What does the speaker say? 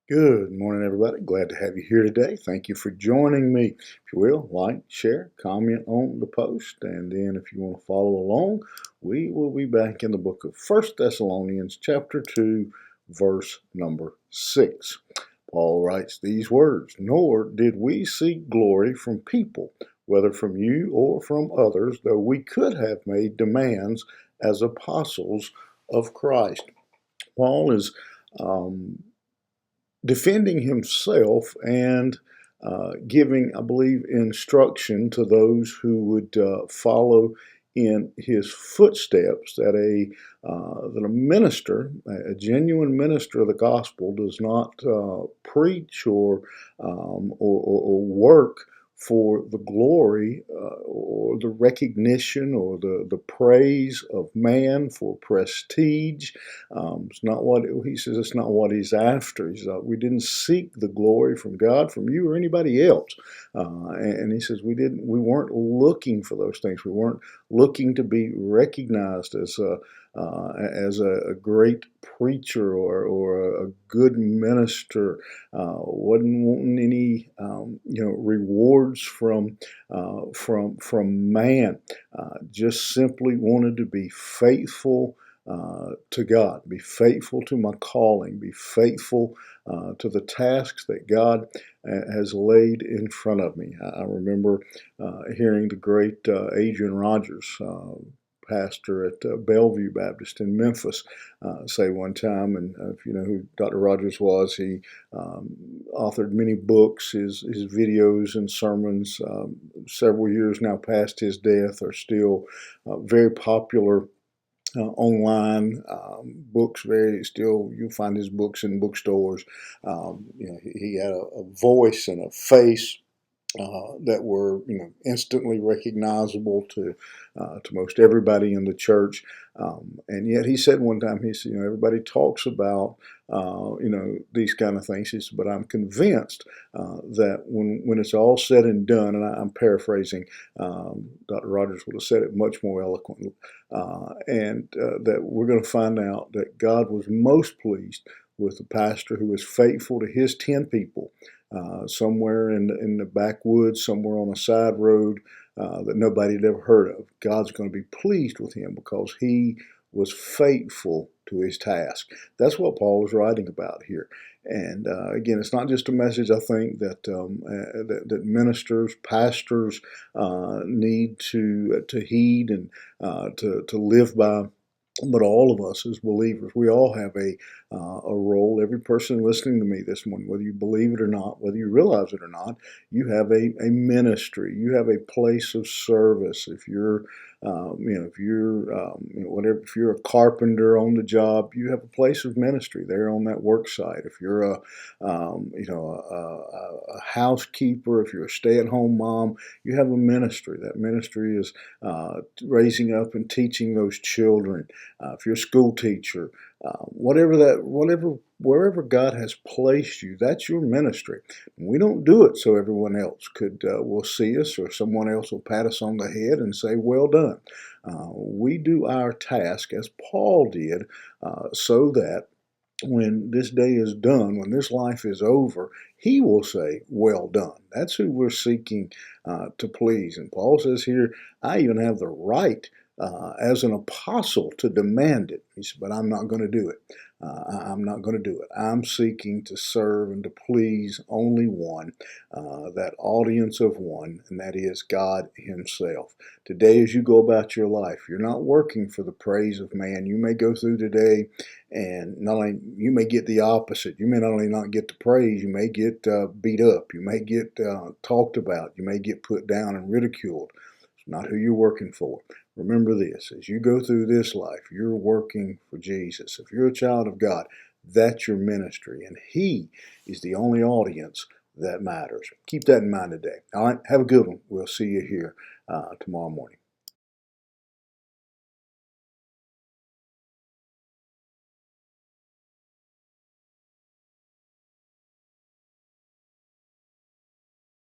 Good morning, everybody. Glad to have you here today. Thank you for joining me. If you will, like, share, comment on the post, and then if you want to follow along, we will be back in the book of First Thessalonians, chapter 2, verse number 6. Paul writes these words, "Nor did we seek glory from people, whether from you or from others, though we could have made demands as apostles of Christ." Paul is um, defending himself and giving, I believe, instruction to those who would follow in his footsteps. That a minister, a genuine minister of the gospel, does not preach or work for the glory or the recognition or the praise of man for prestige. It's not what he says. It's not what he's after. He's we didn't seek the glory from God, from you, or anybody else. And he says we weren't looking for those things. We weren't looking to be recognized as a great preacher or a good minister. Wasn't wanting any rewards from man. Just simply wanted to be faithful to God, be faithful to my calling, be faithful to the tasks that God has laid in front of me. I remember hearing the great Adrian Rogers, pastor at Bellevue Baptist in Memphis, say one time, and if you know who Dr. Rogers was, he authored many books. His videos and sermons, several years now past his death, are still very popular online. Books, very still you'll find his books in bookstores. He had a voice and a face that were instantly recognizable to most everybody in the church. And yet he said one time, he said, everybody talks about these kind of things. He said, but I'm convinced that when it's all said and done, and I'm paraphrasing, Dr. Rogers would have said it much more eloquently, and that we're going to find out that God was most pleased with a pastor who was faithful to his 10 people, somewhere in the backwoods, somewhere on a side road that nobody had ever heard of. God's going to be pleased with him because he was faithful to his task. That's what Paul is writing about here. And again, it's not just a message, I think, that ministers, pastors need to heed and to live by. But all of us as believers, we all have a role. Every person listening to me this morning, whether you believe it or not, whether you realize it or not, you have a ministry. You have a place of service. If you're if you're whatever, if you're a carpenter on the job, you have a place of ministry there on that work site. If you're a housekeeper, if you're a stay-at-home mom, you have a ministry. That ministry is raising up and teaching those children. If you're a school teacher, wherever God has placed you, that's your ministry. We don't do it so everyone else will see us, or someone else will pat us on the head and say, "Well done." We do our task as Paul did, so that when this day is done, when this life is over, he will say, "Well done." That's who we're seeking to please. And Paul says here, I even have the right as an apostle to demand it. He said, but I'm not going to do it. I'm not going to do it. I'm seeking to serve and to please only one, that audience of one, and that is God himself. Today, as you go about your life, you're not working for the praise of man. You may go through today and not only you may get the opposite. You may not only not get the praise, you may get beat up. You may get talked about. You may get put down and ridiculed. It's not who you're working for. Remember this, as you go through this life, you're working for Jesus. If you're a child of God, that's your ministry, and he is the only audience that matters. Keep that in mind today. All right, have a good one. We'll see you here tomorrow morning.